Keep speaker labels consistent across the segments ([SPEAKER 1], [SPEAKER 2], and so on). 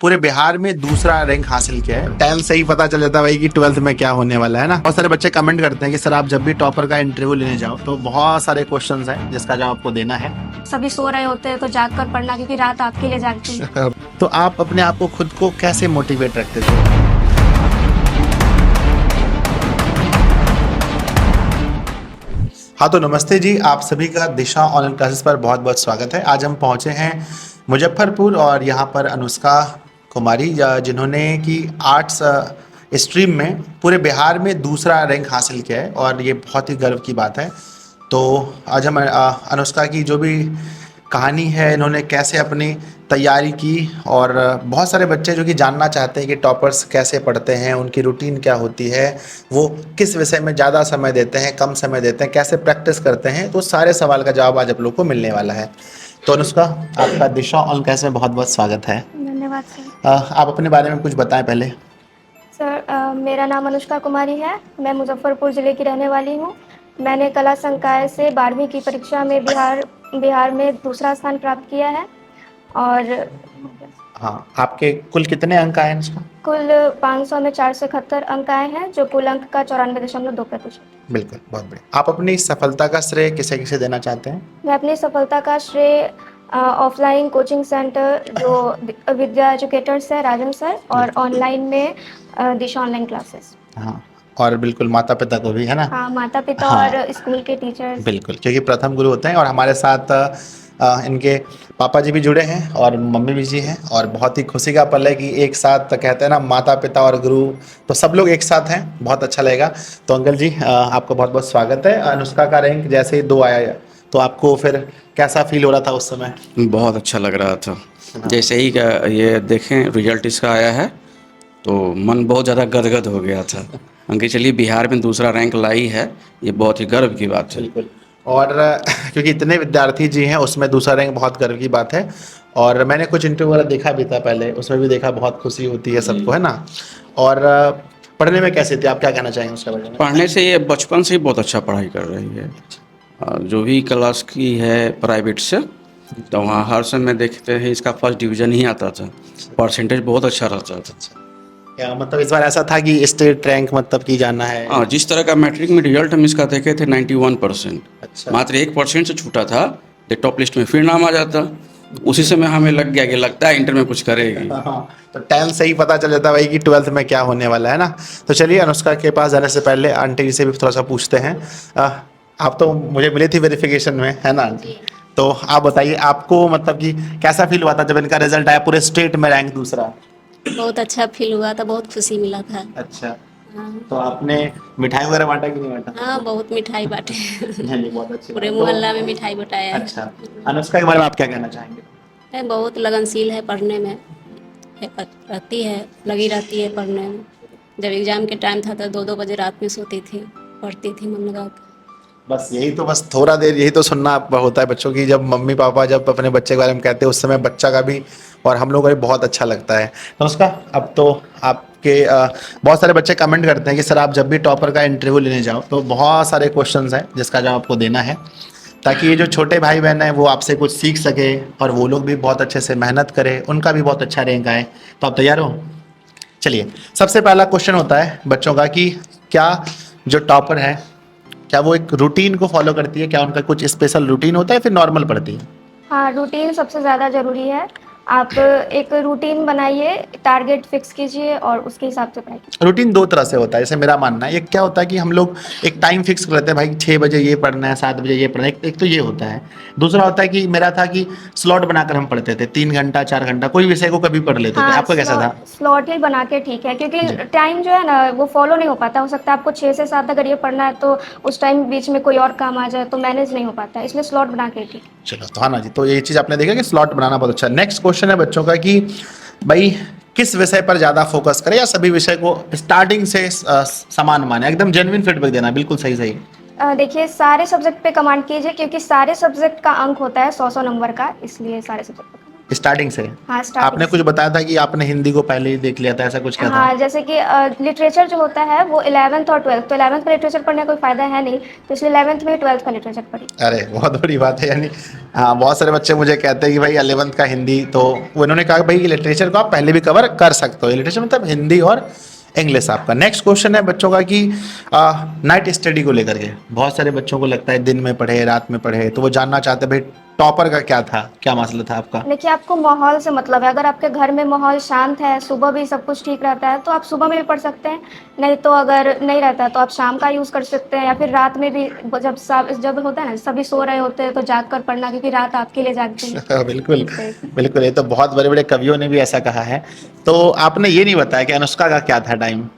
[SPEAKER 1] पूरे बिहार में दूसरा रैंक हासिल किया है। 10th से ही पता चल जाता है भाई कि 12th में क्या होने वाला है ना। बहुत सारे बच्चे कमेंट करते हैं कि सर आप जब भी टॉपर का इंटरव्यू लेने जाओ तो बहुत सारे क्वेश्चंस हैं जिसका जवाब आपको देना है।
[SPEAKER 2] सभी सो रहे होते हैं तो जाग कर पढ़ना, क्योंकि रात आपके लिए जागती है।
[SPEAKER 1] तो आप अपने आप को खुद को कैसे मोटिवेट रखते थे? हाँ तो नमस्ते जी, आप सभी का दिशा ऑनलाइन क्लासेस पर बहुत बहुत स्वागत है। आज हम पहुँचे हैं मुजफ्फरपुर और यहाँ पर अनुष्का कुमारी जिन्होंने कि आर्ट्स स्ट्रीम में पूरे बिहार में दूसरा रैंक हासिल किया है और ये बहुत ही गर्व की बात है। तो आज हम अनुष्का की जो भी कहानी है, इन्होंने कैसे अपनी तैयारी की और बहुत सारे बच्चे जो कि जानना चाहते हैं कि टॉपर्स कैसे पढ़ते हैं, उनकी रूटीन क्या होती है, वो किस विषय में ज़्यादा समय देते हैं, कम समय देते हैं, कैसे प्रैक्टिस करते हैं, तो सारे सवाल का जवाब आज आप लोग को मिलने वाला है। तो अनुष्का, आपका दिशा ऑनलाइन क्लास में बहुत बहुत स्वागत है।
[SPEAKER 2] धन्यवाद सर।
[SPEAKER 1] आप अपने बारे में कुछ बताएं पहले।
[SPEAKER 2] सर मेरा नाम अनुष्का कुमारी है। मैं मुजफ्फरपुर ज़िले की रहने वाली हूँ। मैंने कला संकाय से 12वीं की परीक्षा में बिहार में दूसरा स्थान प्राप्त किया है। और
[SPEAKER 1] हाँ, आपके कुल कितने अंक आए हैं इसका?
[SPEAKER 2] कुल 500 में 471 अंक आए हैं, जो कुल अंक का 94.2%।
[SPEAKER 1] बिल्कुल, बहुत बढ़िया। आप अपनी सफलता का श्रेय किसे किसे देना चाहते हैं?
[SPEAKER 2] मैं अपनी सफलता का श्रेय ऑफलाइन कोचिंग सेंटर जो विद्या एजुकेटर्स है, राजन सर, और ऑनलाइन में दिशा ऑनलाइन क्लासेस।
[SPEAKER 1] हाँ, और बिल्कुल माता पिता को भी, है ना?
[SPEAKER 2] हाँ, माता पिता
[SPEAKER 1] हाँ,
[SPEAKER 2] और स्कूल के टीचर्स।
[SPEAKER 1] बिल्कुल, क्योंकि प्रथम गुरु होते हैं और हमारे साथ इनके पापा जी भी जुड़े हैं और मम्मी भी जी हैं और बहुत ही खुशी का पल है कि एक साथ कहते हैं ना, माता पिता और गुरु, तो सब लोग एक साथ हैं। बहुत अच्छा लगेगा। तो अंकल जी, आपका बहुत बहुत स्वागत है। अनुष्का का रैंक जैसे ही 2 आया तो आपको फिर कैसा फील हो रहा था उस समय?
[SPEAKER 3] बहुत अच्छा लग रहा था। जैसे ही ये देखें रिजल्ट इसका आया है तो मन बहुत ज़्यादा गदगद हो गया था। अंकित, चलिए बिहार में दूसरा रैंक लाई है, ये बहुत ही गर्व की बात है।
[SPEAKER 1] बिल्कुल। और क्योंकि इतने विद्यार्थी जी हैं, उसमें दूसरा रैंक बहुत गर्व की बात है। और मैंने कुछ इंटरव्यू वगैरह देखा भी था पहले, उसमें भी देखा बहुत खुशी होती है सबको, है ना? और पढ़ने में कैसे थे आप, क्या कहना चाहेंगे उसके बारे में?
[SPEAKER 3] पढ़ने से ये बचपन से ही बहुत अच्छा पढ़ाई कर रही है। जो भी क्लास की है प्राइवेट से, तो वहाँ हर समय देखते हैं इसका फर्स्ट डिवीज़न ही आता था। परसेंटेज बहुत अच्छा रहता था।
[SPEAKER 1] क्या मतलब इस बार ऐसा था कि स्टेट रैंक मतलब की जाना है?
[SPEAKER 3] हाँ, जिस तरह का मैट्रिक में रिजल्ट हम इसका देखे थे 91%।
[SPEAKER 1] अच्छा।
[SPEAKER 3] मात्र 1% से छूटा था, तो टॉप लिस्ट में फिर नाम आ जाता। उसी समय हमें लग गया कि लगता है इंटर में कुछ करेगी।
[SPEAKER 1] हाँ, तो 10th से ही पता चल जाता है भाई कि 12th में क्या होने वाला है ना। तो चलिए, अनुष्का के पास जाने से पहले आंटी जी से भी थोड़ा सा पूछते हैं। आप तो मुझे मिली थी वेरिफिकेशन में, है ना आंटी? तो आप बताइए, आपको मतलब कि कैसा फील हुआ था जब इनका रिजल्ट आया, पूरे स्टेट में रैंक दूसरा?
[SPEAKER 4] बहुत अच्छा फील हुआ था, बहुत खुशी मिला था।
[SPEAKER 1] अच्छा,
[SPEAKER 4] हाँ,
[SPEAKER 1] तो आपने मिठाई वगैरह बांटा कि नहीं बांटा?
[SPEAKER 4] हाँ, बहुत मिठाई बांटे।
[SPEAKER 1] नहीं, बहुत अच्छी
[SPEAKER 4] पूरे
[SPEAKER 1] बात। तो
[SPEAKER 4] मोहल्ला में मिठाई बटाया है।
[SPEAKER 1] अच्छा, अनुष्का के बारे में आप क्या कहना चाहेंगे?
[SPEAKER 4] बहुत लगनशील है पढ़ने में, रहती है, लगी रहती है पढ़ने में। जब एग्ज़ाम के टाइम था तो 2-2 बजे रात में सोती थी, पढ़ती थी मन लगा के।
[SPEAKER 1] बस यही तो, बस थोड़ा देर यही तो सुनना होता है बच्चों की, जब मम्मी पापा जब अपने बच्चे के बारे में कहते हैं उस समय बच्चा का भी और हम लोगों का भी बहुत अच्छा लगता है। तो उसका अब तो आपके बहुत सारे बच्चे कमेंट करते हैं कि सर आप जब भी टॉपर का इंटरव्यू लेने जाओ तो बहुत सारे क्वेश्चंस हैं जिसका जवाब आपको देना है, ताकि ये जो छोटे भाई बहन हैं वो आपसे कुछ सीख सके और वो लोग भी बहुत अच्छे से मेहनत करें, उनका भी बहुत अच्छा रैंक आए। तो आप तैयार हो? चलिए, सबसे पहला क्वेश्चन होता है बच्चों का कि क्या जो टॉपर है, क्या वो एक रूटीन को फॉलो करती है? क्या उनका कुछ स्पेशल रूटीन होता है, फिर नॉर्मल पढ़ती है?
[SPEAKER 2] हाँ, रूटीन सबसे ज़्यादा ज़रूरी है। आप एक रूटीन बनाइए, टारगेट फिक्स कीजिए और उसके हिसाब से पढ़ाई कीजिए।
[SPEAKER 1] रूटीन 2 तरह से होता है, जैसे मेरा मानना है। एक क्या होता है कि हम लोग एक टाइम फिक्स कर लेते हैं, भाई 6 बजे ये पढ़ना है, 7 बजे ये पढ़ना है। एक तो ये होता है। दूसरा होता है कि मेरा था कि स्लॉट बनाकर हम पढ़ते थे, 3 घंटा 4 घंटा कोई विषय को कभी पढ़ लेते थे।
[SPEAKER 2] हाँ,
[SPEAKER 1] आपका कैसा था?
[SPEAKER 2] स्लॉट ही बना के ठीक है, क्योंकि
[SPEAKER 1] जी।
[SPEAKER 2] टाइम जो है ना वो फॉलो नहीं हो पाता। हो सकता है आपको 6 से 7 अगर ये पढ़ना है तो उस टाइम बीच में कोई और काम आ जाए तो मैनेज नहीं हो पाता है, इसलिए स्लॉट बना के ठीक है।
[SPEAKER 1] चलो, तो हाँ ना जी, तो ये चीज़ आपने देखा कि स्लॉट बनाना बहुत अच्छा है। नेक्स्ट क्वेश्चन है बच्चों का कि भाई किस विषय पर ज़्यादा फोकस करें या सभी विषय को स्टार्टिंग से समान माने? एकदम जेन्युइन फीडबैक देना, बिल्कुल सही सही।
[SPEAKER 2] देखिए, सारे सब्जेक्ट पे कमांड कीजिए, क्योंकि सारे सब्जेक्ट का अंक होता है 100-100 नंबर का, इसलिए सारे सब्जेक्ट पे कमांड।
[SPEAKER 1] स्टार्टिंग से?
[SPEAKER 2] हाँ, स्टार्टिंग
[SPEAKER 1] आपने
[SPEAKER 2] से।
[SPEAKER 1] कुछ बताया था कि आपने हिंदी को पहले ही देख लिया था, ऐसा कुछ क्या था?
[SPEAKER 2] हाँ, जैसे कि लिटरेचर जो होता है वो 11th और 12th, तो 11th का लिटरेचर पढ़ने का कोई फ़ायदा है नहीं, तो इसलिए 11th में ही 12th का लिटरेचर पढ़ी।
[SPEAKER 1] अरे बहुत बड़ी बात है, यानी हाँ, बहुत सारे बच्चे मुझे कहते हैं कि भाई 11th का हिंदी, तो वो इन्होंने कहा कि भाई लिटरेचर को आप पहले भी कवर कर सकते हो। लिटरेचर मतलब हिंदी और इंग्लिश आपका। नेक्स्ट क्वेश्चन है बच्चों का कि नाइट स्टडी को लेकर के बहुत सारे बच्चों को लगता है दिन में पढ़े रात में पढ़े, तो वो जानना चाहते हैं भाई टॉपर का क्या था, क्या मसला था आपका?
[SPEAKER 2] देखिए, आपको माहौल से मतलब है, अगर आपके घर में माहौल शांत है, सुबह भी सब कुछ ठीक रहता है, तो आप सुबह में भी पढ़ सकते हैं, नहीं तो अगर नहीं रहता है तो आप शाम का यूज़ कर सकते हैं, या फिर रात में भी जब होता है ना सभी सो रहे होते हैं तो जाग कर पढ़ना, क्योंकि रात आपके लिए जागती है।
[SPEAKER 1] बिल्कुल
[SPEAKER 2] तो
[SPEAKER 1] बिल्कुल, ये तो बहुत बड़े बड़े कवियों ने भी ऐसा कहा है। तो आपने ये नहीं बताया कि अनुष्का का क्या था टाइम?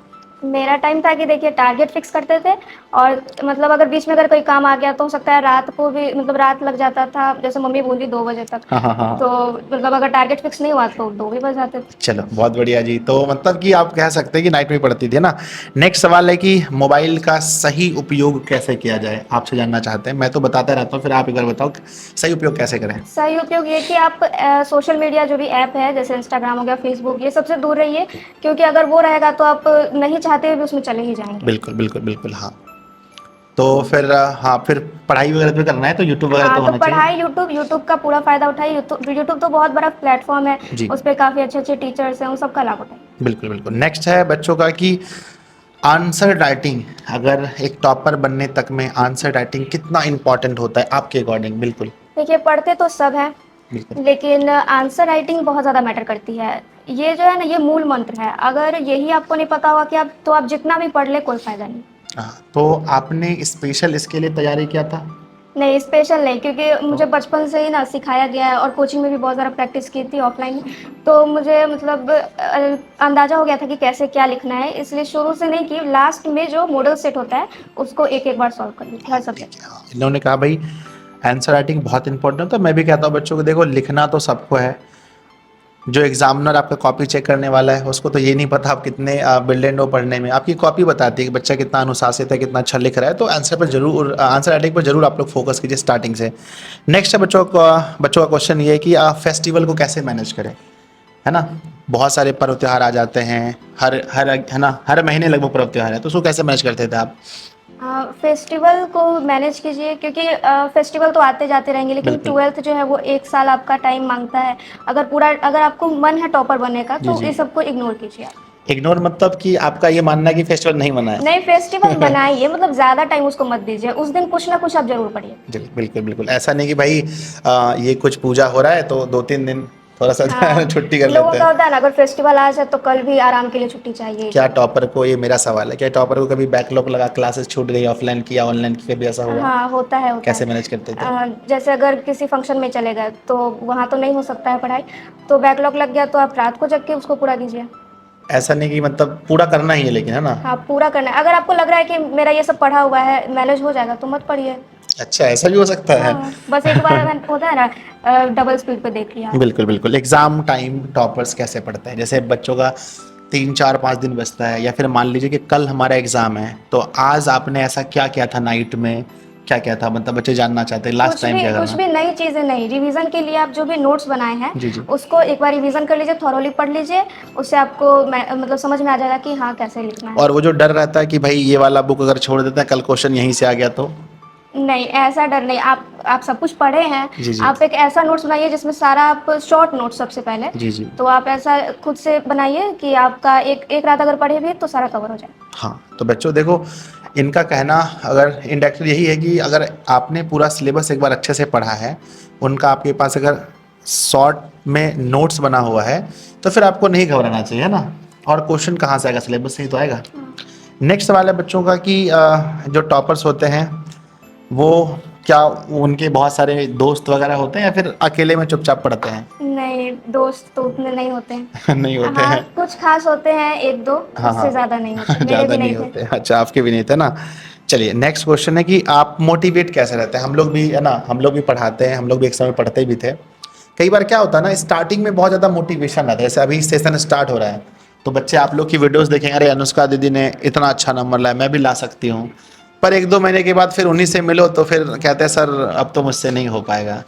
[SPEAKER 2] मेरा टाइम था कि देखिए टारगेट फिक्स करते थे, और मतलब अगर बीच में अगर कोई काम आ गया तो हो सकता है रात को भी, मतलब रात लग जाता था, जैसे मम्मी बोली 2 बजे तक,
[SPEAKER 1] हाँ हाँ हाँ।
[SPEAKER 2] तो मतलब अगर टारगेट फिक्स नहीं हुआ तो 2 भी बज जाते थे।
[SPEAKER 1] चलो बहुत बढ़िया जी, तो मतलब कि आप कह सकते हैं कि नाइट में पढ़ती थी ना। नेक्स्ट सवाल है कि मोबाइल का सही उपयोग कैसे किया जाए, आपसे जानना चाहते हैं। मैं तो बताता रहता हूँ, फिर आप एक बार बताओ कि सही उपयोग कैसे करें।
[SPEAKER 2] सही उपयोग ये कि आप सोशल मीडिया जो भी ऐप है, जैसे इंस्टाग्राम हो गया, फेसबुक, ये सबसे दूर रहिए, क्योंकि अगर वो रहेगा तो आप नहीं चाहते हुए भी उसमें चले ही जाएंगे।
[SPEAKER 1] बिल्कुल बिल्कुल बिल्कुल, हाँ। तो फिर हाँ, फिर पढ़ाई वगैरह भी करना है तो यूट्यूब वगैरह
[SPEAKER 2] हाँ,
[SPEAKER 1] तो
[SPEAKER 2] तो
[SPEAKER 1] होना चाहिए।
[SPEAKER 2] पढ़ाई, यूट्यूब का पूरा फ़ायदा उठाइए। यूट्यूब तो बहुत बड़ा प्लेटफॉर्म है,
[SPEAKER 1] जी
[SPEAKER 2] उस पर काफ़ी अच्छे अच्छे टीचर्स हैं, उन सबका लाभ उठाइए।
[SPEAKER 1] बिल्कुल बिल्कुल। नेक्स्ट है बच्चों का कि आंसर राइटिंग, अगर एक टॉपर बनने तक में आंसर राइटिंग कितना इंपॉर्टेंट होता है आपके अकॉर्डिंग? बिल्कुल
[SPEAKER 2] देखिए, पढ़ते तो सब हैं,
[SPEAKER 1] बिल्कुल।
[SPEAKER 2] लेकिन आंसर राइटिंग बहुत ज़्यादा मैटर करती है। ये जो है ना, ये मूल मंत्र है, अगर यही आपको नहीं पता होगा कि आप जितना भी पढ़ ले कोई फ़ायदा नहीं।
[SPEAKER 1] हाँ, तो आपने स्पेशल इसके लिए तैयारी किया था?
[SPEAKER 2] नहीं, स्पेशल नहीं, क्योंकि मुझे बचपन से ही ना सिखाया गया है, और कोचिंग में भी बहुत ज़्यादा प्रैक्टिस की थी ऑफलाइन, तो मुझे मतलब अंदाज़ा हो गया था कि कैसे क्या लिखना है, इसलिए शुरू से नहीं की, लास्ट में जो मॉडल सेट होता है उसको एक एक बार सॉल्व कर ली थी हर
[SPEAKER 1] ठीक
[SPEAKER 2] सब्जेक्ट।
[SPEAKER 1] है, हाँ। इन्होंने कहा भाई आंसर राइटिंग बहुत इंपॉर्टेंट है, तो मैं भी कहता हूँ बच्चों को देखो लिखना तो सबको है। जो एग्जामिनर आपका कॉपी चेक करने वाला है उसको तो ये नहीं पता आप कितने बिल्डेंड हो पढ़ने में, आपकी कॉपी बताती है कि बच्चा कितना अनुशासित है, कितना अच्छा लिख रहा है। तो आंसर पर जरूर, आंसर राइटिंग पर जरूर आप लोग फोकस कीजिए स्टार्टिंग से। नेक्स्ट है बच्चों का क्वेश्चन ये है कि आप फेस्टिवल को कैसे मैनेज करें, है ना। बहुत सारे पर्व त्योहार आ जाते हैं, हर हर है ना, हर महीने लगभग पर्व त्योहार है, तो उसको कैसे मैनेज करते थे आप?
[SPEAKER 2] फेस्टिवल को मैनेज कीजिए, क्योंकि फेस्टिवल तो आते जाते रहेंगे, लेकिन
[SPEAKER 1] बिल्कुल।
[SPEAKER 2] 12th जो है वो 1 साल आपका टाइम मांगता है। अगर आपको मन है टॉपर बनने का
[SPEAKER 1] जी
[SPEAKER 2] तो
[SPEAKER 1] जी।
[SPEAKER 2] ये सबको इग्नोर कीजिए आप।
[SPEAKER 1] इग्नोर मतलब कि आपका ये मानना है कि फेस्टिवल नहीं मनाया?
[SPEAKER 2] नहीं, फेस्टिवल बनाइए, मतलब ज़्यादा टाइम उसको मत दीजिए, उस दिन कुछ ना कुछ आप जरूर पढ़िए।
[SPEAKER 1] जी बिल्कुल बिल्कुल, ऐसा नहीं कि भाई ये कुछ पूजा हो रहा है तो 2-3 दिन थोड़ा सा
[SPEAKER 2] हाँ,
[SPEAKER 1] छुट्टी कर
[SPEAKER 2] लोगों
[SPEAKER 1] लेते
[SPEAKER 2] का
[SPEAKER 1] हैं।
[SPEAKER 2] होता है ना, अगर फेस्टिवल आ जाए तो कल भी आराम के लिए छुट्टी चाहिए।
[SPEAKER 1] क्या टॉपर को, ये मेरा सवाल है, क्या टॉपर को कभी बैकलॉग लगा, क्लासेस छूट गई ऑफलाइन की या ऑनलाइन की, कभी ऐसा हुआ?
[SPEAKER 2] हाँ, होता
[SPEAKER 1] कैसे
[SPEAKER 2] है।
[SPEAKER 1] मैनेज करते थे?
[SPEAKER 2] जैसे अगर किसी फंक्शन में चले गए तो वहाँ तो नहीं हो सकता है पढ़ाई, तो बैकलॉग लग गया तो आप रात को जग के उसको पूरा कीजिए।
[SPEAKER 1] ऐसा नहीं कि मतलब पूरा करना ही है लेकिन, है ना।
[SPEAKER 2] हाँ, पूरा करना है। अगर आपको लग रहा है कि मेरा ये सब पढ़ा हुआ है, मैनेज हो जाएगा, तो मत पढ़िए।
[SPEAKER 1] अच्छा, ऐसा भी हो सकता है।
[SPEAKER 2] हाँ, बस एक बार होता है ना, डबल स्पीड पे देख लिया।
[SPEAKER 1] बिल्कुल बिल्कुल। एग्जाम टाइम टॉपर्स कैसे पढ़ते हैं? जैसे बच्चों का 3-4-5 दिन बचता है, या फिर मान लीजिए कि कल हमारा एग्जाम है, तो आज आपने ऐसा क्या किया था नाइट में, क्या क्या था, मतलब बच्चे जानना चाहते हैं लास्ट टाइम क्या
[SPEAKER 2] कुछ
[SPEAKER 1] करना।
[SPEAKER 2] भी नई चीज़ें नहीं, रिवीजन के लिए आप जो भी नोट्स बनाए हैं
[SPEAKER 1] जी जी।
[SPEAKER 2] उसको एक बार रिवीजन कर लीजिए, थॉरोली पढ़ लीजिए, उससे आपको मतलब समझ में आ जाएगा कि हाँ कैसे लिखना है।
[SPEAKER 1] और वो जो डर रहता है कि भाई ये वाला बुक अगर छोड़ देते हैं कल क्वेश्चन यहीं से आ गया तो?
[SPEAKER 2] नहीं, ऐसा डर नहीं, आप सब कुछ पढ़े हैं।
[SPEAKER 1] जी जी।
[SPEAKER 2] आप एक ऐसा नोट्स बनाइए जिसमें सारा, आप शॉर्ट नोट्स सबसे पहले,
[SPEAKER 1] जी जी।
[SPEAKER 2] तो आप ऐसा खुद से बनाइए कि आपका एक रात अगर पढ़े भी तो सारा कवर हो जाए।
[SPEAKER 1] हाँ, तो बच्चों देखो इनका कहना अगर इंडायरेक्टली यही है कि अगर आपने पूरा सिलेबस एक बार अच्छे से पढ़ा है, उनका आपके पास अगर शॉर्ट में नोट्स बना हुआ है, तो फिर आपको नहीं घबराना चाहिए, है ना। और क्वेश्चन कहाँ से आएगा, सिलेबस से ही तो आएगा। नेक्स्ट सवाल है बच्चों का कि जो टॉपर्स होते हैं वो क्या उनके बहुत सारे दोस्त वगैरह होते हैं, या फिर अकेले में चुपचाप पढ़ते हैं?
[SPEAKER 2] नहीं, दोस्त तो उतने नहीं होते हैं।
[SPEAKER 1] नहीं होते
[SPEAKER 2] हाँ,
[SPEAKER 1] हैं।
[SPEAKER 2] कुछ खास होते हैं, एक दो,
[SPEAKER 1] हाँ हाँ।
[SPEAKER 2] उससे ज़्यादा नहीं होते, मेरे
[SPEAKER 1] ज़्यादा
[SPEAKER 2] भी
[SPEAKER 1] नहीं
[SPEAKER 2] नहीं थे।
[SPEAKER 1] होते, अच्छा आपके भी नहीं थे ना। चलिए नेक्स्ट क्वेश्चन है कि आप मोटिवेट कैसे रहते हैं? हम लोग भी, है ना, हम लोग भी पढ़ाते हैं, हम लोग भी एक समय पढ़ते भी थे। कई बार क्या होता है ना, स्टार्टिंग में बहुत ज़्यादा मोटिवेशन आता है, जैसे अभी सेशन स्टार्ट हो रहा है तो बच्चे आप लोग की वीडियोस देखेंगे, अरे अनुष्का दीदी ने इतना अच्छा नंबर लाया, मैं भी ला सकती हूँ। पर 1-2 महीने के बाद फिर उन्हीं से मिलो तो फिर कहते हैं सर अब तो मुझसे नहीं हो पाएगा।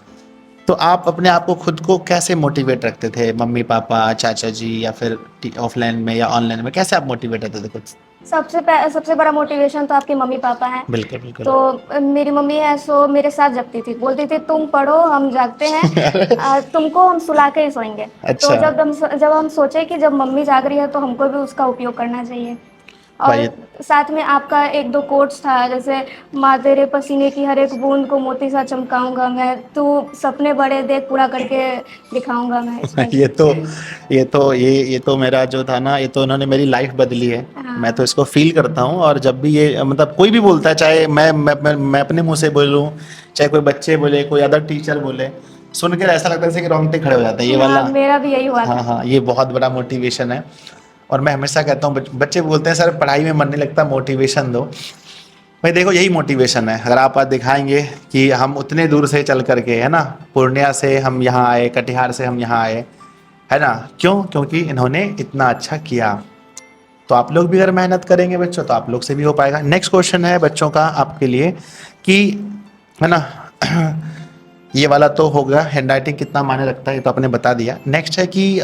[SPEAKER 1] तो आप अपने आप को खुद को कैसे मोटिवेट रखते थे? मम्मी पापा, चाचा जी, या फिर ऑफलाइन में या ऑनलाइन में, कैसे आप मोटिवेट रहते थे खुद से?
[SPEAKER 2] सबसे बड़ा मोटिवेशन तो आपके मम्मी पापा हैं।
[SPEAKER 1] बिल्कुल बिल्कुल।
[SPEAKER 2] तो मेरी मम्मी है सो मेरे साथ जगती थी, बोलती थी तुम पढ़ो हम जागते हैं, तुमको हम सुला के ही सोएंगे।
[SPEAKER 1] अच्छा।
[SPEAKER 2] तो जब हम सोचे कि जब मम्मी जाग रही है तो हमको भी उसका उपयोग करना चाहिए।
[SPEAKER 1] भाई
[SPEAKER 2] और साथ में आपका एक दो कोट्स था, जैसे माँ तेरे पसीने की हर एक बूंद को मोती सा चमकाऊंगा मैं, तू सपने बड़े देख पूरा करके दिखाऊंगा मैं, इस टाइप
[SPEAKER 1] ये तो मेरा जो था ना, ये तो उन्होंने मेरी लाइफ बदली है।
[SPEAKER 2] हाँ।
[SPEAKER 1] मैं तो इसको फील करता हूँ, और जब भी ये मतलब कोई भी बोलता है, चाहे मैं अपने मुंह से बोलूँ, चाहे कोई बच्चे बोले, कोई अदर टीचर बोले, सुन कर ऐसा लगता है जैसे कि रोंगटे खड़े हो जाते हैं, ये वाला।
[SPEAKER 2] हाँ, मेरा भी यही हुआ था।
[SPEAKER 1] हाँ हाँ, ये बहुत बड़ा मोटिवेशन है। और मैं हमेशा कहता हूँ, बच्चे बोलते हैं सर पढ़ाई में मन नहीं लगता, मोटिवेशन दो। भाई देखो, यही मोटिवेशन है। अगर आप आज दिखाएंगे कि हम उतने दूर से चल करके, है ना, पूर्णिया से हम यहाँ आए, कटिहार से हम यहाँ आए, है ना, क्यों? क्योंकि इन्होंने इतना अच्छा किया। तो आप लोग भी अगर मेहनत करेंगे बच्चों, तो आप लोग से भी हो पाएगा। नेक्स्ट क्वेश्चन है बच्चों का आपके लिए कि, है ना, ये वाला तो होगा, हैंडराइटिंग कितना मायने रखता है, ये तो आपने बता दिया। नेक्स्ट है कि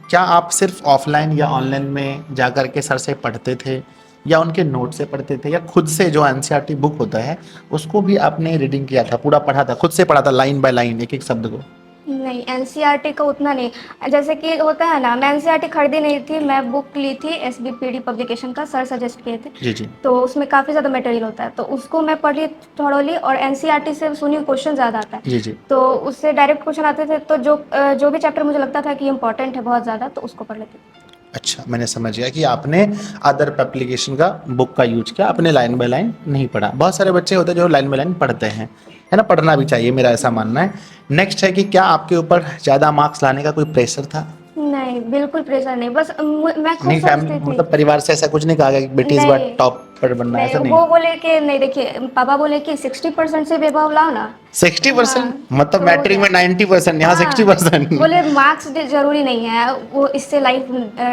[SPEAKER 1] क्या आप सिर्फ ऑफलाइन या ऑनलाइन में जा कर के सर से पढ़ते थे, या उनके नोट से पढ़ते थे, या खुद से जो एनसीईआरटी बुक होता है उसको भी आपने रीडिंग किया था, पूरा पढ़ा था, खुद से पढ़ा था लाइन बाय लाइन, एक एक शब्द को?
[SPEAKER 2] नहीं, एनसीईआरटी का उतना नहीं। जैसे कि होता है ना, मैं एनसीईआरटी खरीदी नहीं थी, मैं बुक ली थी एसबीपीडी पब्लिकेशन का, सर सजेस्ट किए थे।
[SPEAKER 1] जी जी।
[SPEAKER 2] तो उसमें काफ़ी ज़्यादा मटेरियल होता है, तो उसको मैं पढ़ी थोड़ोली, और एनसीईआरटी से सुनी क्वेश्चन ज़्यादा आता है।
[SPEAKER 1] जी जी।
[SPEAKER 2] तो उससे डायरेक्ट क्वेश्चन आते थे, तो जो भी चैप्टर मुझे लगता था कि इंपॉर्टेंट है बहुत ज़्यादा, तो उसको पढ़ लेती थी।
[SPEAKER 1] अच्छा, मैंने समझ गया कि आपने अदर पब्लिकेशन का बुक का यूज किया, आपने लाइन बाय लाइन नहीं पढ़ा। बहुत सारे बच्चे होते हैं जो लाइन बाय लाइन पढ़ते हैं, है ना, पढ़ना भी चाहिए, मेरा ऐसा मानना है। नेक्स्ट है कि क्या आपके ऊपर ज़्यादा मार्क्स लाने का कोई प्रेशर था?
[SPEAKER 2] नहीं, बिल्कुल प्रेशर नहीं, बस मैं खुद
[SPEAKER 1] नहीं,
[SPEAKER 2] सोचती
[SPEAKER 1] फैमिली
[SPEAKER 2] थी।
[SPEAKER 1] मतलब परिवार से ऐसा कुछ नहीं कहा गया कि बेटी इस बार
[SPEAKER 2] नहीं,
[SPEAKER 1] टॉप पर बनना है, ऐसा
[SPEAKER 2] नहीं,
[SPEAKER 1] नहीं?
[SPEAKER 2] वो बोले कि नहीं, देखिए पापा बोले कि 60% से बेबव लाओ ना।
[SPEAKER 1] 60%?
[SPEAKER 2] हाँ,
[SPEAKER 1] मतलब
[SPEAKER 2] तो
[SPEAKER 1] मैट्रिक में 90%, यहाँ
[SPEAKER 2] हाँ,
[SPEAKER 1] 60%?
[SPEAKER 2] बोले मार्क्स जरूरी नहीं है, वो इससे लाइफ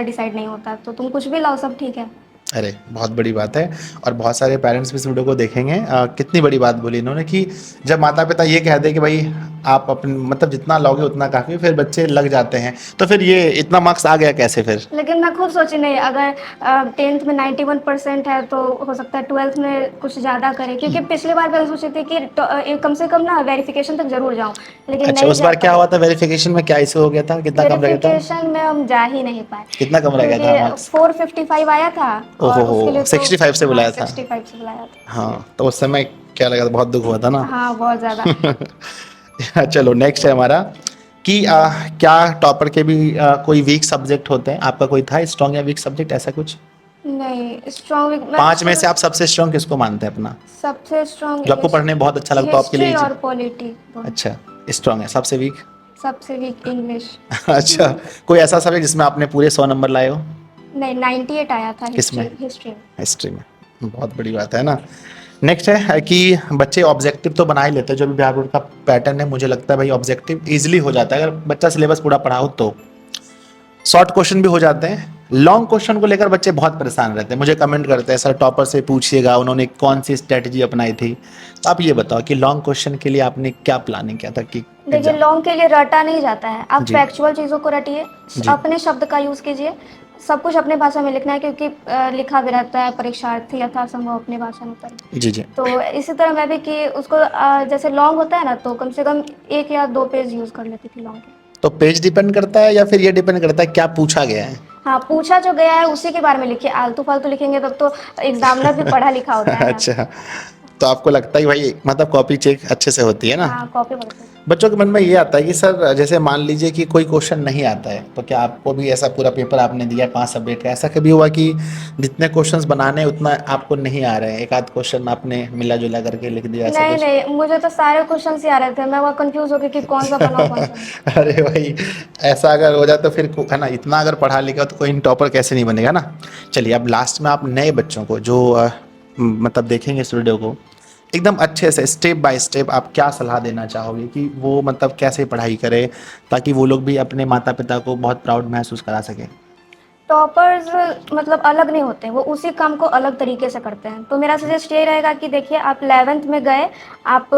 [SPEAKER 2] डिसाइड नहीं होता, तो तुम कुछ भी लाओ सब ठीक है।
[SPEAKER 1] अरे बहुत बड़ी बात है, और बहुत सारे पेरेंट्स भी इस वीडियो को देखेंगे। कितनी बड़ी बात बोली इन्होंने कि जब माता पिता ये कह दे कि भाई आप अपने मतलब जितना लोगे उतना काफ़ी, फिर बच्चे लग जाते हैं। तो फिर ये इतना मार्क्स आ गया कैसे फिर?
[SPEAKER 2] लेकिन मैं खुद सोची नहीं, अगर 10th में 91% है तो हो सकता है 12th में कुछ ज़्यादा करे, क्योंकि पिछली बार मैंने सोची थी कि कम से कम ना वेरिफिकेशन तक जरूर जाऊँ, लेकिन
[SPEAKER 1] अच्छा,
[SPEAKER 2] नहीं
[SPEAKER 1] उस
[SPEAKER 2] जा
[SPEAKER 1] बार क्या
[SPEAKER 2] पाई।
[SPEAKER 1] हुआ था? वेरिफिकेशन में क्या इशू हो गया था? कितना कम रह गया था?
[SPEAKER 2] वेरिफिकेशन में हम जा ही नहीं पाए,
[SPEAKER 1] कितना कम रह गया था
[SPEAKER 2] क्योंकि
[SPEAKER 1] मार्क्स?
[SPEAKER 2] 455 आया था, और
[SPEAKER 1] ओहो,
[SPEAKER 2] उसके लिए तो
[SPEAKER 1] 65 से बुलाया था?
[SPEAKER 2] 65 से बुलाया था।
[SPEAKER 1] हाँ, तो उस समय क्या लगा था? बहुत दुख हुआ था ना?
[SPEAKER 2] हाँ, बहुत ज़्यादा।
[SPEAKER 1] चलो नेक्स्ट है हमारा कि क्या टॉपर के भी कोई वीक सब्जेक्ट होते हैं? आपका कोई था स्ट्रॉन्ग या वीक सब्जेक्ट, ऐसा कुछ?
[SPEAKER 2] नहीं, स्ट्रॉन्ग
[SPEAKER 1] 5 में से आप सबसे स्ट्रॉन्ग किसको मानते हैं अपना,
[SPEAKER 2] सबसे स्ट्रॉन्ग
[SPEAKER 1] जो आपको पढ़ने में बहुत अच्छा लगता हो आपके लिए?
[SPEAKER 2] हिस्ट्री और पॉलिटी।
[SPEAKER 1] अच्छा, स्ट्रॉन्ग है। सबसे वीक?
[SPEAKER 2] सबसे वीक इंग्लिश।
[SPEAKER 1] अच्छा, कोई ऐसा सब्जेक्ट जिसमें आपने पूरे 100 नंबर लाए हो?
[SPEAKER 2] नहीं, 98 आया था
[SPEAKER 1] किसमें?
[SPEAKER 2] हिस्ट्री में।
[SPEAKER 1] हिस्ट्री में। बहुत बड़ी बात है ना। नेक्स्ट है कि बच्चे ऑब्जेक्टिव तो बना ही लेते हैं, जो भी बिहार बोर्ड का पैटर्न है, मुझे लगता है भाई ऑब्जेक्टिव इजीली हो जाता है अगर बच्चा सिलेबस पूरा पढ़ा हो तो। शॉर्ट क्वेश्चन भी हो जाते हैं, लॉन्ग क्वेश्चन को लेकर बच्चे बहुत परेशान रहते हैं, मुझे कमेंट करते हैं सर टॉपर से पूछिएगा उन्होंने कौन सी स्ट्रेटजी अपनाई थी। तो आप ये बताओ कि लॉन्ग क्वेश्चन के लिए आपने क्या प्लानिंग किया था कि
[SPEAKER 2] देखिए, लॉन्ग के लिए रटा नहीं जाता है, आप
[SPEAKER 1] जी।
[SPEAKER 2] फैक्चुअल चीज़ों को रटिए,
[SPEAKER 1] जी।
[SPEAKER 2] अपने शब्द का यूज़ कीजिए, सब कुछ अपने भाषा में लिखना है, क्योंकि लिखा भी रहता है परीक्षार्थी यथासंभव अपने भाषा में पढ़े।
[SPEAKER 1] जी जी।
[SPEAKER 2] तो इसी तरह मैं भी कि उसको जैसे लॉन्ग होता है ना, तो कम से कम 1 या 2 पेज यूज़ कर लेती थी लॉन्ग के।
[SPEAKER 1] तो पेज डिपेंड करता है या फिर ये डिपेंड करता है क्या पूछा गया है?
[SPEAKER 2] हाँ, पूछा जो गया है उसी के बारे में लिखिए, आलतू फालतू लिखेंगे तब तो एग्जामिनर भी पढ़ा लिखा होता है ना।
[SPEAKER 1] अच्छा, तो आपको लगता है भाई मतलब कॉपी चेक अच्छे से होती है ना?
[SPEAKER 2] हाँ, कॉपी पढ़ते हैं।
[SPEAKER 1] बच्चों के मन में ये आता है कि सर जैसे मान लीजिए कि कोई क्वेश्चन नहीं आता है, तो क्या आपको भी ऐसा पूरा पेपर आपने दिया 5 सब्जेक्ट का, ऐसा कभी हुआ कि जितने क्वेश्चंस बनाने उतना आपको नहीं आ रहे हैं, एक आध क्वेश्चन आपने मिला जुला करके लिख दिया, ऐसा
[SPEAKER 2] नहीं
[SPEAKER 1] कुछ?
[SPEAKER 2] नहीं, मुझे तो सारे क्वेश्चन ही आ रहे थे, मैं वो कंफ्यूज हो गई कि कौन सा बनाऊं कौन सा नहीं।
[SPEAKER 1] अरे भाई, ऐसा अगर हो जाए तो फिर है ना, इतना अगर पढ़ा लिखा तो कोई टॉपर कैसे नहीं बनेगा ना। चलिए अब लास्ट में आप नए बच्चों को जो मतलब देखेंगे इस वीडियो को, एकदम अच्छे से स्टेप बाय स्टेप आप क्या सलाह देना चाहोगे कि वो मतलब कैसे पढ़ाई करे ताकि वो लोग भी अपने माता पिता को बहुत प्राउड महसूस करा सकें?
[SPEAKER 2] टॉपर्स मतलब अलग नहीं होते, वो उसी काम को अलग तरीके से करते हैं। तो मेरा सजेस्ट ये रहेगा कि देखिए, आप 11th में गए, आप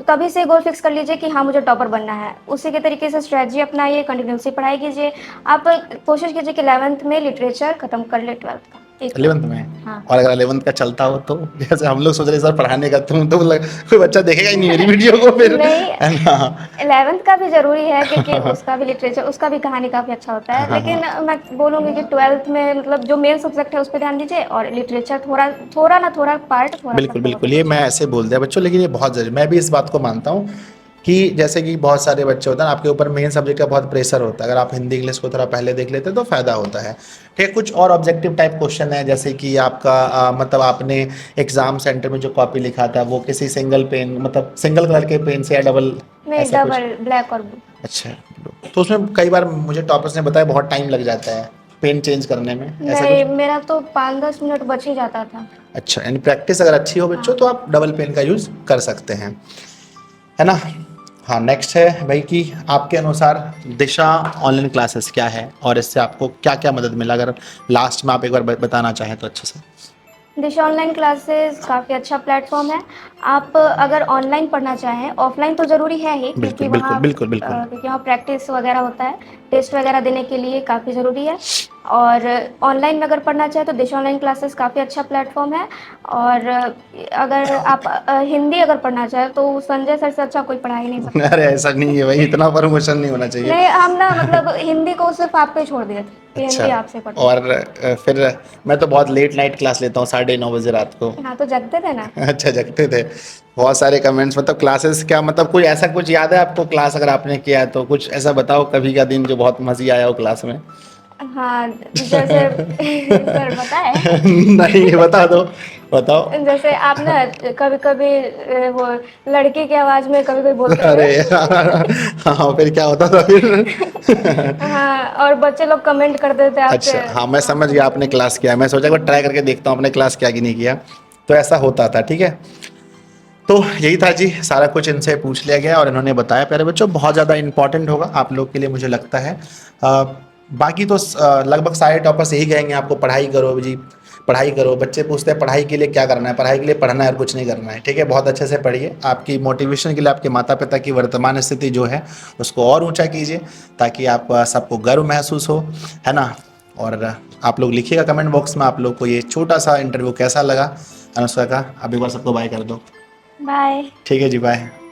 [SPEAKER 2] तभी से गोल फिक्स कर लीजिए कि हाँ मुझे टॉपर बनना है। उसी के तरीके से स्ट्रेटजी अपनाइए, कंटिन्यूसली पढ़ाई कीजिए। आप कोशिश कीजिए कि 11th में लिटरेचर खत्म कर ले 12th का। एक
[SPEAKER 1] 11th में?
[SPEAKER 2] हाँ।
[SPEAKER 1] और अगर 11th का चलता हो तो जैसे हम लोग सोच रहे सर पढ़ाने का, तो कोई बच्चा देखेगा ही नहीं मेरी वीडियो को फिर,
[SPEAKER 2] नहीं,
[SPEAKER 1] है ना?
[SPEAKER 2] 11th का भी ज़रूरी है क्योंकि उसका भी लिटरेचर, उसका भी कहानी काफ़ी अच्छा होता है। लेकिन मैं बोलूँगी कि 12th में मतलब जो मेन सब्जेक्ट है उस पे ध्यान दीजिए, और लिटरेचर थोड़ा थोड़ा ना थोड़ा पार्ट थोड़ा
[SPEAKER 1] बिल्कुल
[SPEAKER 2] सा
[SPEAKER 1] बिल्कुल, ये मैं ऐसे बोल दिया बच्चों, लेकिन ये बहुत जरूरी, मैं भी इस बात को मानता हूँ कि जैसे कि बहुत सारे बच्चे होते हैं ना, आपके ऊपर मेन सब्जेक्ट का बहुत प्रेशर होता है, अगर आप हिंदी इंग्लिश को थोड़ा पहले देख लेते तो फायदा होता है। ठीक है, कुछ और ऑब्जेक्टिव टाइप क्वेश्चन है, जैसे कि आपका मतलब आपने एग्जाम सेंटर में जो कॉपी लिखा था वो किसी सिंगल पेन, मतलब सिंगल कलर के पेन से या डबल,
[SPEAKER 2] नहीं,
[SPEAKER 1] ऐसा कुछ?
[SPEAKER 2] डबल ब्लैक और ब्लू।
[SPEAKER 1] अच्छा, तो उसमें कई बार मुझे टॉपर्स ने बताया बहुत टाइम लग जाता है पेन चेंज करने में, ऐसा
[SPEAKER 2] नहीं,
[SPEAKER 1] कुछ?
[SPEAKER 2] मेरा तो 5-10 मिनट बच ही जाता था।
[SPEAKER 1] अच्छा, यानी प्रैक्टिस अगर अच्छी हो बच्चों तो आप डबल पेन का यूज़ कर सकते हैं, है ना? हाँ, नेक्स्ट है भाई कि आपके अनुसार दिशा ऑनलाइन क्लासेस क्या है और इससे आपको क्या क्या मदद मिला, अगर लास्ट में आप एक बार बताना चाहें तो अच्छे से।
[SPEAKER 2] दिशा ऑनलाइन क्लासेस काफ़ी अच्छा प्लेटफॉर्म है। आप अगर ऑनलाइन पढ़ना चाहें, ऑफलाइन तो ज़रूरी है ही,
[SPEAKER 1] बिल्कुल बिल्कुल बिल्कुल बिल्कुल।
[SPEAKER 2] क्योंकि वहाँ प्रैक्टिस वगैरह होता है, टेस्ट वगैरह देने के लिए काफ़ी ज़रूरी है। और ऑनलाइन में अगर पढ़ना चाहें तो दिशा ऑनलाइन क्लासेस काफ़ी अच्छा प्लेटफॉर्म है। और अगर आप हिंदी अगर पढ़ना चाहें तो संजय सर से अच्छा कोई पढ़ा ही नहीं सकता।
[SPEAKER 1] अरे ऐसा नहीं है भाई, इतना प्रमोशन नहीं होना चाहिए।
[SPEAKER 2] नहीं, हम ना मतलब हिंदी को सिर्फ आप पे ही छोड़ दिए थे कि
[SPEAKER 1] अच्छा,
[SPEAKER 2] हिंदी आपसे पढ़ो।
[SPEAKER 1] और फिर मैं तो बहुत लेट नाइट क्लास लेता हूँ, 9:30 बजे रात को।
[SPEAKER 2] हाँ, तो जगते थे ना।
[SPEAKER 1] अच्छा, जगते थे। बहुत सारे कमेंट्स, मतलब क्लासेस क्या, मतलब कोई ऐसा कुछ याद है आपको क्लास अगर आपने किया है तो कुछ ऐसा बताओ कभी का दिन जो बहुत मज़े आया हो क्लास में।
[SPEAKER 2] हाँ, जैसे सर बताए,
[SPEAKER 1] नहीं, बता दो, बताओ।
[SPEAKER 2] जैसे आप ना कभी कभी वो लड़की की आवाज में कभी कभी बोलते
[SPEAKER 1] अरे
[SPEAKER 2] थे।
[SPEAKER 1] हाँ, फिर क्या होता था फिर?
[SPEAKER 2] हाँ, और बच्चे लोग कमेंट करते थे आपसे।
[SPEAKER 1] अच्छा, हाँ, मैं समझ गया आपने क्लास किया, मैं सोचा एक बार ट्राई करके देखता हूँ आपने क्लास किया कि नहीं किया। तो ऐसा होता था, ठीक है। तो यही था जी, सारा कुछ इनसे पूछ लिया गया और इन्होंने बताया। प्यारे बच्चों, बहुत ज़्यादा इंपॉर्टेंट होगा आप लोग के लिए मुझे लगता है। बाकी तो लगभग सारे टॉपर्स यही कहेंगे आपको पढ़ाई करो जी, पढ़ाई करो। बच्चे पूछते हैं पढ़ाई के लिए क्या करना है, पढ़ाई के लिए पढ़ना है और कुछ नहीं करना है, ठीक है। बहुत अच्छे से पढ़िए, आपकी मोटिवेशन के लिए आपके माता पिता की वर्तमान स्थिति जो है उसको और ऊंचा कीजिए, ताकि आप सबको गर्व महसूस हो, है ना। और आप लोग लिखिएगा कमेंट बॉक्स में आप लोग को ये छोटा सा इंटरव्यू कैसा लगा अनुष्का का। अब एक बार सबको बाय कर दो।
[SPEAKER 2] बाय।
[SPEAKER 1] ठीक है जी, बाय।